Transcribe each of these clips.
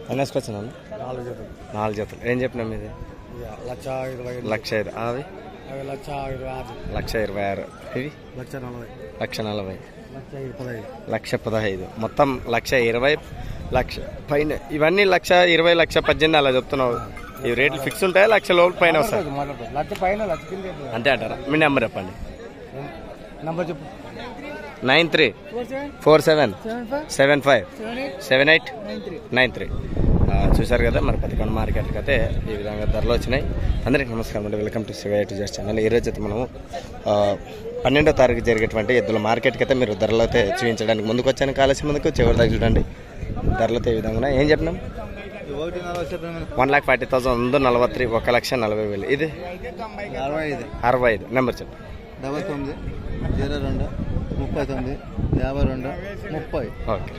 అన్నేసుకొచ్చిన 4 జతలు ఏం చెప్పినా మీది? 1,20,000. అవి 1,26,000. ఇవి 1,40,000. 1,15,000. మొత్తం 1,20,000 పైన. ఇవన్నీ 1,20,000 1,18,000 అలా చెప్తున్నావు. ఈ రేట్లు ఫిక్స్ ఉంటాయా? 1,00,000 లోపు పైన వస్తాయి అంతే అంటారా? మీ నెంబర్ చెప్పండి. 9347757893. చూసారు కదా మరి పతికొండ మార్కెట్కి అయితే ఈ విధంగా ధరలు వచ్చినాయి. అందరికీ నమస్కారం అండి. Welcome to Shiva to just channel. ఈరోజు అయితే మనము 12వ తారీఖు జరిగేటువంటి ఎద్దుల మార్కెట్కి అయితే మీరు ధరలు అయితే చూపించడానికి ముందుకు వచ్చాను. కాలేసి ముందుకు చివరి దాకా చూడండి. ధరలు అయితే ఈ విధంగా ఏం చెప్పినాం? 1,40,000 143 1,40,000. ఇది 65. నెంబర్ చెప్పు. 99 ఓకే.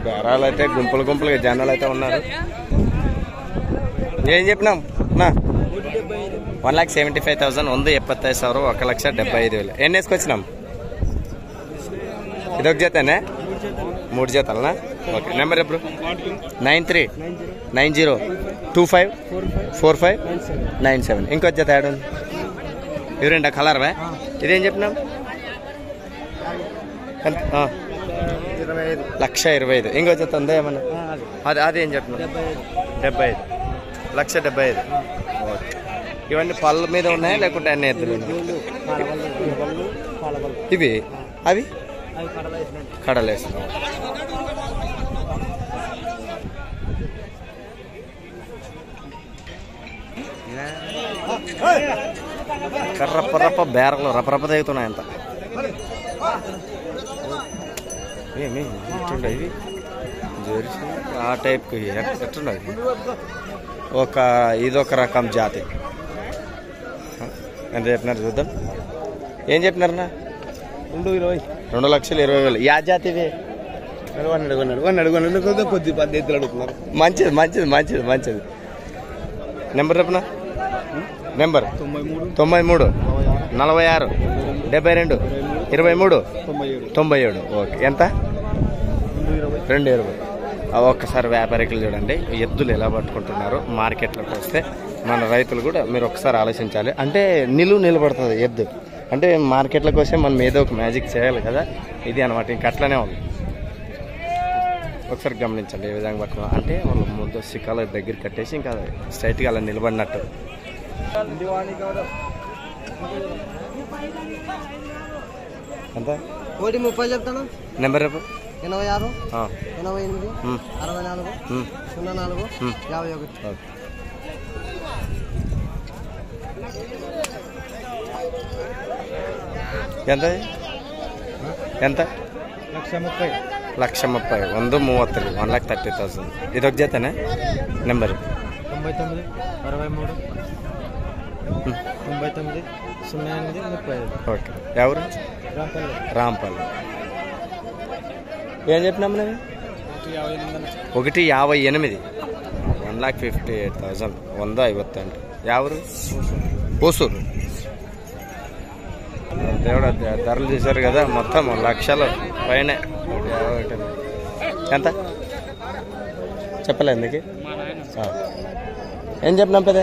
బేరాలు అయితే గుంపులుగా జనాలు అయితే ఉన్నారు. ఏం చెప్పినాం? 1,75,000 175,000 1,75,000. ఎన్ని వేసుకొచ్చినాం? ఇదొక జతనే? 3 జతలనా? ఓకే. నెంబర్ ఎప్పుడు? 9390254597. ఇంకో జత యాడ్ ఉంది. ఇవి 2 కలర్వే. ఇదేం చెప్పినాం? 1,25,000. ఇంకో జత ఉందా ఏమన్నా? అదేం చెప్పినాం? 75. 1,75,000. ఓకే. ఇవన్నీ పళ్ళ మీద ఉన్నాయా లేకుంటే అన్ని ఎద్దులు? ఇవి అవి కడలేస్తున్నాం. రప్ప బేరలు రప్ప తెగుతున్నాయి అంత. ఏమి ఎట్టుండే ఇవి? జెర్సీ ఆ టైప్కి ఎట్టుండవు. ఇదొక రకం జాతి. ఎంత చెప్పినారు చూద్దాం. ఏం చెప్పినారన్నా? 2,20,000. యా జాతి ఇవి? మంచిది. నెంబర్ చెప్పనా? నెంబర్ 93 46 72 23 97. ఓకే. ఎంత? 2,20,000. ఒక్కసారి వ్యాపారికులు చూడండి ఎద్దులు ఎలా పట్టుకుంటున్నారు. మార్కెట్లోకి వస్తే మన రైతులు కూడా మీరు ఒకసారి ఆలోచించాలి. అంటే నిలబడుతుంది ఎద్దు అంటే మార్కెట్లోకి వస్తే మనం ఏదో ఒక మ్యాజిక్ చేయాలి కదా. ఇది అనమాట. ఇంక అట్లనే ఉంది. ఒకసారి గమనించండి ఏ విధంగా పట్టుకున్నా అంటే వాళ్ళు ముందు సిక్కాల దగ్గర కట్టేసి ఇంకా స్ట్రైట్గా అలా నిలబడినట్టు. ఎంత? 1,30 చెప్తాను. నెంబర్ రేపు 86 88 64 04 51. ఎంత? 1,30,000 130,000 1,30,000. ఇదొక జతనే? నెంబర్ 99 63 99 08 35. ఓకే. ఎవరు? రాంపల్లి. ఏం చెప్పినాము నేను? 1,58 1,58,000 150 అంట. ఎవరు? ఓసూరు. దేవుడు ధరలు చూశారు కదా మొత్తం 1,00,000 పైన. ఎంత చెప్పలే ఎందుకు? ఏం చెప్పినాం పెద్ద?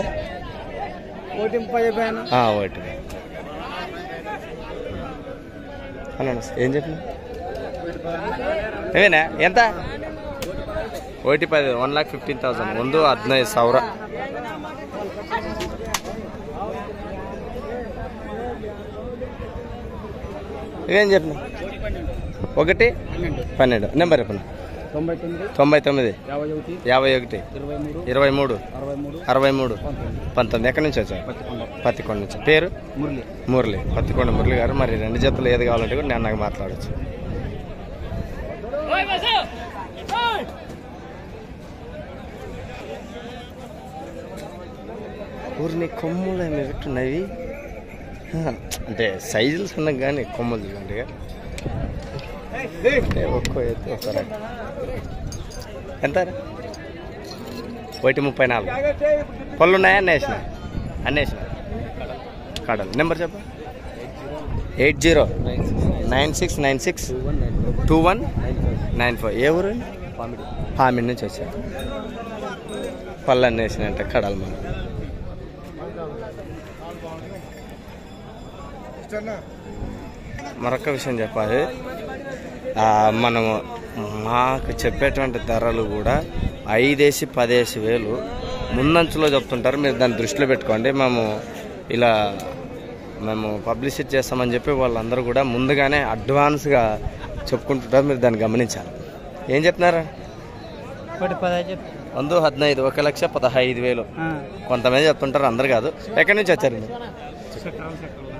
1,30 ఒకటి అన్నా. ఏం చెప్పినా? ఏమేనా? ఎంత? 1,10 1,15,000 115,000. ఇవేం చెప్పిన? 1,12. నెంబర్ చెప్పిన? 99 51 23 63 19. ఎక్కడి నుంచి వచ్చారు? పత్తికొండ నుంచి. పేరు? మురళి. పత్తికొండ మురళి గారు. మరి 2 జతలు ఏది కావాలంటే కూడా నేను నాకు మాట్లాడచ్చు. ఊరిని కొమ్ములు ఏమి పెట్టున్నాయి అంటే సైజులు సన్నగా కానీ కొమ్మలు చూడండి. ఒక్కో ఎత్తు ఒక ఎంత? 1,34. పళ్ళు ఉన్నాయా? అన్నీ వేసిన కడలు. నెంబర్ చెప్ప. 8096962194. ఏ ఊరు? పామిడి నుంచి వచ్చారు. పళ్ళు అన్నీ వేసినాయంటే కడలు. మనం మరొక విషయం చెప్పాలి, మనము మాకు చెప్పేటువంటి ధరలు కూడా 5,000 10,000 ముందంచులో చెప్తుంటారు. మీరు దాన్ని దృష్టిలో పెట్టుకోండి. మేము పబ్లిసిటీ చేస్తామని చెప్పి వాళ్ళందరూ కూడా ముందుగానే అడ్వాన్స్గా చెప్పుకుంటుంటారు. మీరు దాన్ని గమనించాలి. ఏం చెప్తున్నారా? 1,15. 1,15,000. కొంతమంది చెప్తుంటారు, అందరు కాదు. ఎక్కడి నుంచి వచ్చారు?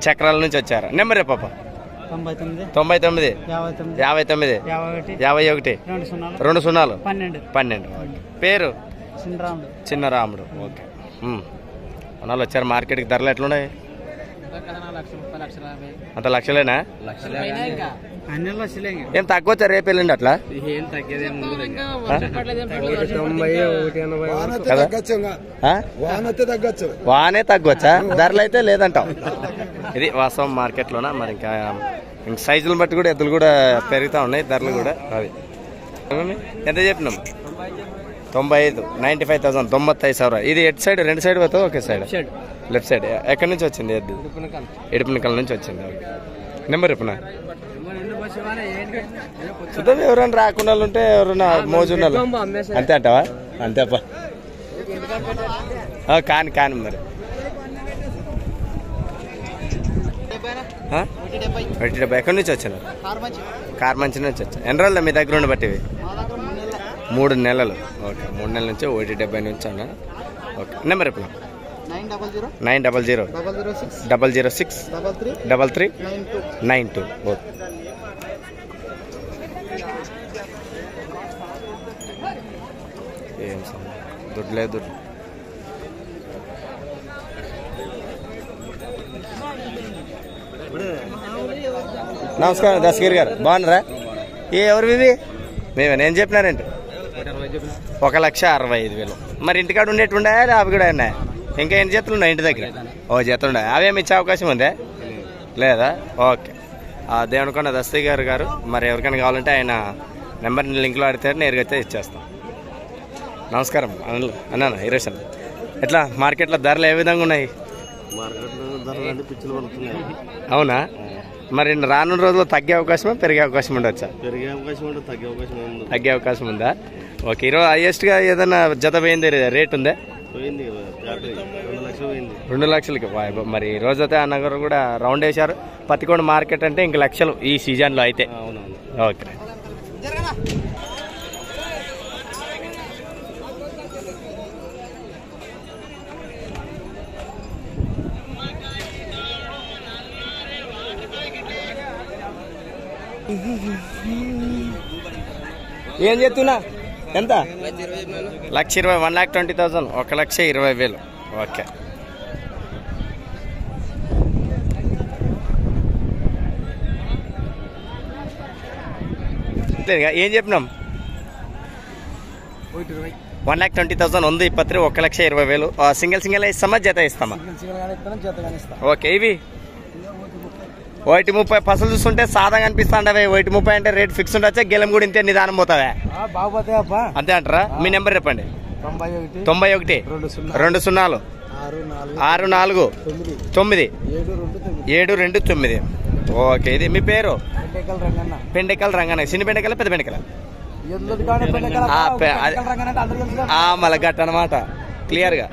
చక్రాల నుంచి వచ్చారు. నెంబర్ పాప. 99 59 51 20 12. పేరు? చిన్నరాముడు. ఓకే. అన్నాళ్ళు వచ్చారు మార్కెట్కి. ధరలు ఎట్లున్నాయి? అంత లక్షలేనా? ఏం తగ్గొచ్చా? రేపు వెళ్ళండి అట్లా. వానే తగ్గొచ్చా? ధరలు అయితే లేదంటావు. ఇది వాస్తవం మార్కెట్లోనా. మరి ఇంకా సైజులను బట్టి కూడా ఎద్దులు కూడా పెరుగుతూ ఉన్నాయి, ధరలు కూడా. అవి ఎంత చెప్పినాం? 95 95,000 95,000. ఇది ఎటు సైడ్? రెండు సైడ్ పోతావు? ఒకే సైడ్? Left side. ఎక్కడి నుంచి వచ్చింది ఎద్దు? ఇడుపునికల నుంచి వచ్చింది. నెంబర్ చెప్పనా? చూద్దాం. ఎవరైనా రాకుండా ఉంటే ఎవరైనా మోజున్న అంతే అంటావా? అంతేపా. కాని మరి 170. ఎక్కడి నుంచి వచ్చిన? కార్మంచి నుంచి వచ్చా. ఎన్ని రోజులు మీ దగ్గర ఉండి బట్టివి? 3 నెలలు. ఓకే. 3 నెలల నుంచి 170 నుంచి అన్నా. ఓకే. నెంబర్ ఎప్పుడు? 900 006 33 92. ఓకే. ఏం దుడ్డు లేదు, దుడ్డు. నమస్కారం దశగిరి గారు, బాగున్నారా? ఎవరు ఇవి? మేమే. నేను చెప్పినారంటే 1,65,000. మరి ఇంటికాడ ఉండేటుండే అవి కూడా ఉన్నాయి? ఇంకా ఎన్ని జతలు ఉన్నాయి ఇంటి దగ్గర? ఓ జత ఉన్నాయి. అవేమి ఇచ్చే అవకాశం ఉందే? లేదా? ఓకే. దేవునికొండ దస్తగిరి గారు. మరి ఎవరికైనా కావాలంటే ఆయన నెంబర్ని లింక్లో అడిగితే నేరుగా అయితే ఇచ్చేస్తాం. నమస్కారం అన్నా. ఈరోజు ఎట్లా మార్కెట్లో ధరలు ఏ విధంగా ఉన్నాయి? అవునా? మరి రానున్న రోజుల్లో తగ్గే అవకాశమా పెరిగే అవకాశం ఉండొచ్చా? పెరిగే అవకాశం ఉంటుంది, తగ్గే అవకాశం ఉందా? ఓకే. ఈరోజు హైయెస్ట్గా ఏదైనా జత పోయింది రేట్ ఉందా? 2 లక్షలకి. మరి ఈ రోజైతే అన్నగారు కూడా రౌండ్ వేశారు. పత్తికొండ మార్కెట్ అంటే ఇంక లక్షలు ఈ సీజన్లో అయితే. ఓకే. ఏం చెప్తున్నా? ఎంత? 1,20,000. 1,20,000. 1,20,000. ఓకే. ఏం చెప్పినాం? 1,20,000 ఉంది. 23 1,20,000. సింగిల్ ఇస్తామా జత ఇస్తామా? ఓకే. ఇవి 1,30 పసలు చూస్తుంటే సాదాగా అనిపిస్తాండవే. 1,30 అంటే రేట్ ఫిక్స్ ఉండొచ్చా? గెలం కూడా ఇంతే నిదానం పోతావా? అంతే అంటారా? మీ నెంబర్ చెప్పండి. 91 20 64 9 729. ఓకే. ఇది మీ పేరు? పెండెకల్ రంగన్న. చిన్న బెండెకల పెద్ద బెండెకల? మళ్ళీ గట్ట అనమాట. క్లియర్గా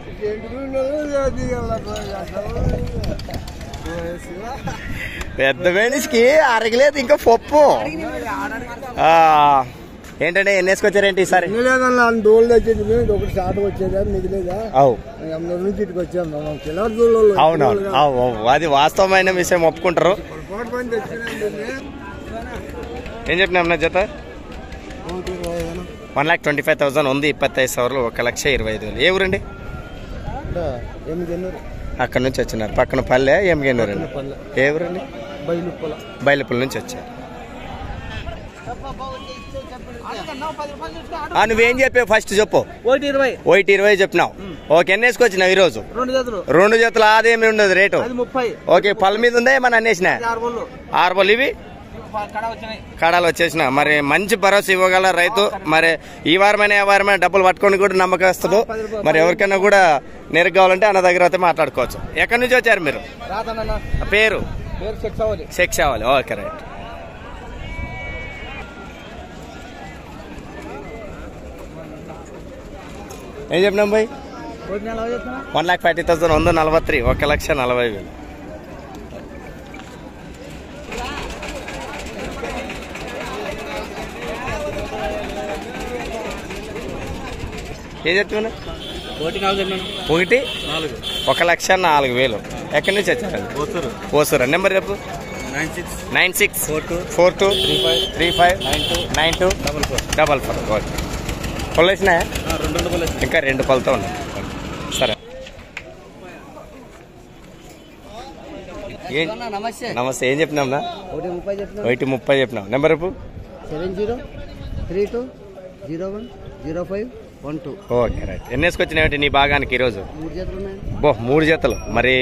పెద్ద మనిషికి అరగలేదు ఇంకా పప్పు. ఏంటంటే ఎన్ని వేసుకొచ్చారేంటి ఈసారి? అవునవును. అది వాస్తవమైన విషయం, ఒప్పుకుంటారు. ఏం చెప్పినా జత? 1,25,000 ఉంది. 25,000. 1,25,000. ఏ ఊరండి? అక్కడ నుంచి వచ్చినారు. పక్కన పల్లె ఎమ్మిగన్నూరు అండి. ఏ ఊరండి? బయలుపల్లి నుంచి వచ్చారు. నువ్వేం చెప్పావు ఫస్ట్ చెప్పు. 120. 120 చెప్పినావు. ఓకే, ఎన్ని వేసుకొచ్చినావు ఈరోజు? 2 జతలు. 2 జతలు అదేమి ఉండదు రేటు. 30. ఓకే, పళ్ళ మీద ఉందా ఏమన్నా అన్నేసిన? 6 పళ్ళు. ఇవి కడాలు వచ్చేసిన. మరి మంచి భరోసా ఇవ్వగల రైతు. మరి ఈ వారమైనా ఏ వారమైనా డబ్బులు పట్టుకొని కూడా నమ్మకస్తుడు. మరి ఎవరికైనా కూడా నేరుగా కావాలంటే అన్న దగ్గర అయితే మాట్లాడుకోవచ్చు. ఎక్కడి నుంచి వచ్చారు మీరు? పేరు? శిక్షావాలి. Okay, right. ఏం చెప్పినాం బాయ్? 1,40,000. 143. 1,40,000. ఏం చెప్తున్నా? 1,04,000. ఎక్కడి నుంచి వచ్చారండి? ఓసూరు. నెంబర్ చెప్పు. 964235929244. ఓకే, పళ్ళు వేసినాయా? ఇంకా 2 పళ్ళతో ఉన్నాయి. సరే, నమస్తే. ఏం చెప్పినాంనా? 1,30 చెప్పినాం. నెంబర్ చెప్పు. 7032010512. Okay, right. ఎన్ని వేసుకొచ్చినాయి నీ భాగానికి ఈరోజు? 3 జతలు. మరి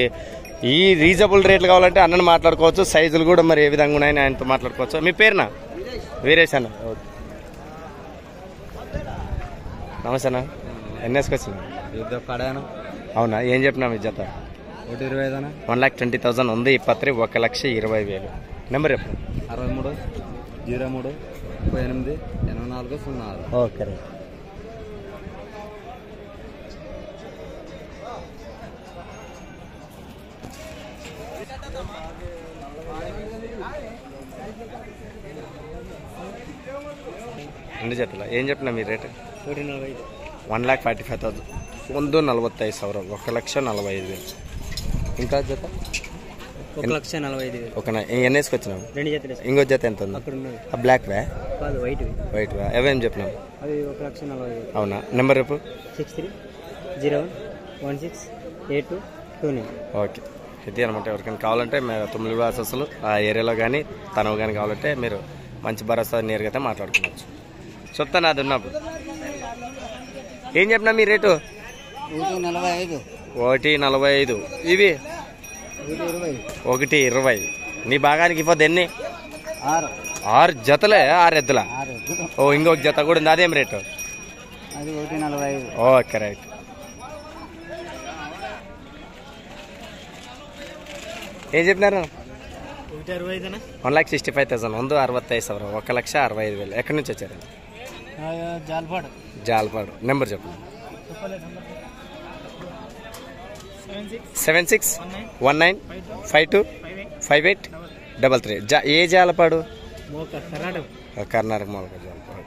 ఈ రీజనబుల్ రేట్లు కావాలంటే అన్నను మాట్లాడుకోవచ్చు. సైజులు కూడా మరి ఏ విధంగా ఉన్నాయని ఆయనతో మాట్లాడుకోవచ్చు. మీ పేరునా? వీరేష్ అన్న. ఓకే, నమస్తే అన్న. ఎన్ని వేసుకొచ్చినాయి? అవునా? ఏం చెప్పినా మీ జత? 1,20,000 ఉంది. 23. 1,20,000. నెంబర్ చెప్పు. 6303388406. Okay, right. రెండు జతల ఏం చెప్పినా మీ రేటు? 1,45,000. 1,45,000. 1,45,000. ఇంకా జత 1,45,000. ఓకేనా? ఎన్ని వేసుకొచ్చినావు? 2 జతలు. ఇంకో జత ఎంత ఉంది? ఆ బ్లాక్ వే? వైట్ వే. అవేం చెప్పినావు? 1,40,000. అవునా? నెంబర్ చెప్పు. 6301168229. ఓకే, ఇది అనమాట. ఎవరికైనా కావాలంటే తొమ్మిది వాసస్సులు ఆ ఏరియాలో కానీ తనవు కానీ కావాలంటే మీరు మంచి భరోసా నేరుగా అయితే మాట్లాడుకోవచ్చు. చెప్తాను అది ఉన్నప్పుడు. ఏం చెప్పినా మీ రేటు? 1,45. ఇవి 1,20. నీ భాగానికి ఇవ్వద్దు. ఎన్ని? 6 జతలే. 6 ఎద్దుల. ఓ, ఇంకొక జత కూడా ఉంది. అదేం రేటు? అది 1,45. Okay, right. ఏం చెప్పినారు? 1,65,000. 1,65,000. 1,65,000. ఎక్కడి నుంచి వచ్చారు? జాల్పాడు. నెంబర్ చెప్పండి. 7619525833. ఏ జాలపాడు? కర్ణాటక మూలక జాలపాడు.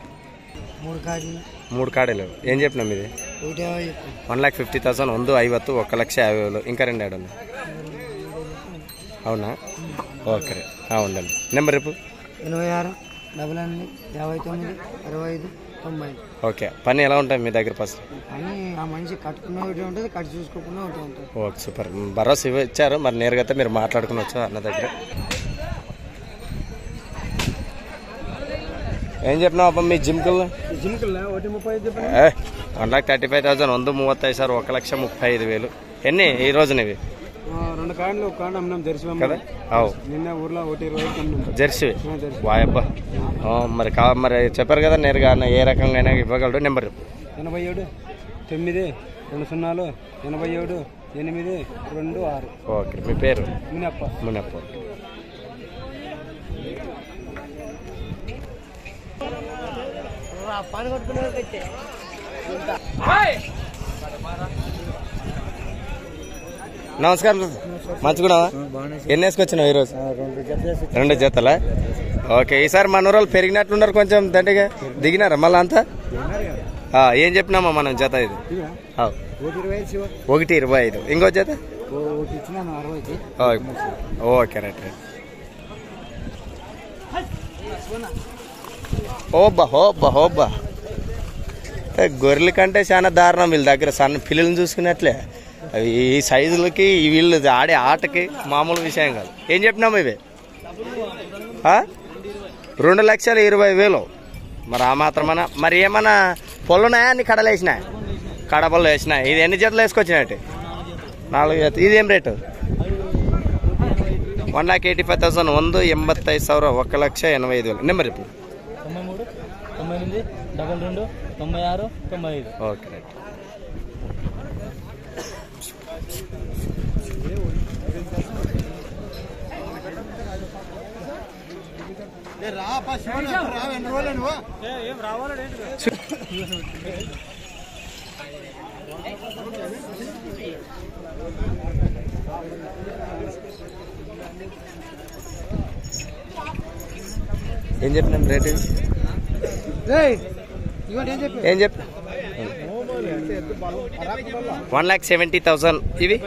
3 కాడలు. ఏం చెప్పినాం ఇది? 1,50,000. 1,50,000. 1,50,000. ఇంకా 2 ఏడు. అవునా? ఓకే, ఉండండి. నెంబర్ రేపు. 8688592590. ఓకే, పని ఎలా ఉంటుంది మీ దగ్గర? ఫస్ట్ మనిషి కట్టుకున్న ఒకటి ఉంటుంది, కట్టు చూసుకోకుండా ఒకటి ఉంటుంది. Okay, super. భరోసా ఇచ్చారు. మరి నేరుగా అయితే మీరు మాట్లాడుకునొచ్చు అన్న దగ్గర. ఏం చెప్పినావు అబ్బా మీ జిమ్కుల్లో? 1,35,000. 1,35,000. 1,35,000. ఎన్ని ఈ రోజున ఇవి? 2 కాడలు. 1 కాడ అమ్మినాం జెర్సీ కదా? అవు, నిన్న ఊర్లో 1,20 జెర్సీ. వాయబ్బా. మరి మరి చెప్పారు కదా నేరుగా ఏ రకంగా అయినా ఇవ్వగలడు. నెంబర్ 8780878826. ఓకే, మీ పేరు? మునప్ప. నమస్కారం. మంచిగా ఎన్ని వేసుకొచ్చినావు ఈరోజు? 2 జతలా? ఓకే, ఈసారి మన రోజులు పెరిగినట్లున్నారు కొంచెం. దండిగా దిగినారా మళ్ళా అంతా? ఏం చెప్పినామా మనం జత? ఇది 1,25,000. ఇంకో జత? Okay, right right. ఓబ్బా హోబ్బా హోబ్బా. గొర్రెల కంటే చాలా దారుణం వీళ్ళ దగ్గర. సన్న పిల్లల్ని చూసుకున్నట్లే ఈ సైజులకి వీళ్ళు ఆడే ఆటకి మామూలు విషయం కాదు. ఏం చెప్పినాము ఇవి? 2,20,000. మరి ఆ మాత్రమన్నా మరి ఏమన్నా పొల్లు ఉన్నాయా అన్ని కడలు వేసినా కడపళ్ళు వేసినా ఇది ఎన్ని జతలు వేసుకొచ్చినట్టు 4 జత ఇదేం రేటు 1,85,000 1,85,000 1,85,000 నెంబర్ ఇప్పుడు 93 98 22 96 95. Okay right. ఏం చెప్పినాం రేట్ ఏం చెప్ప 1,70,000 ఇవి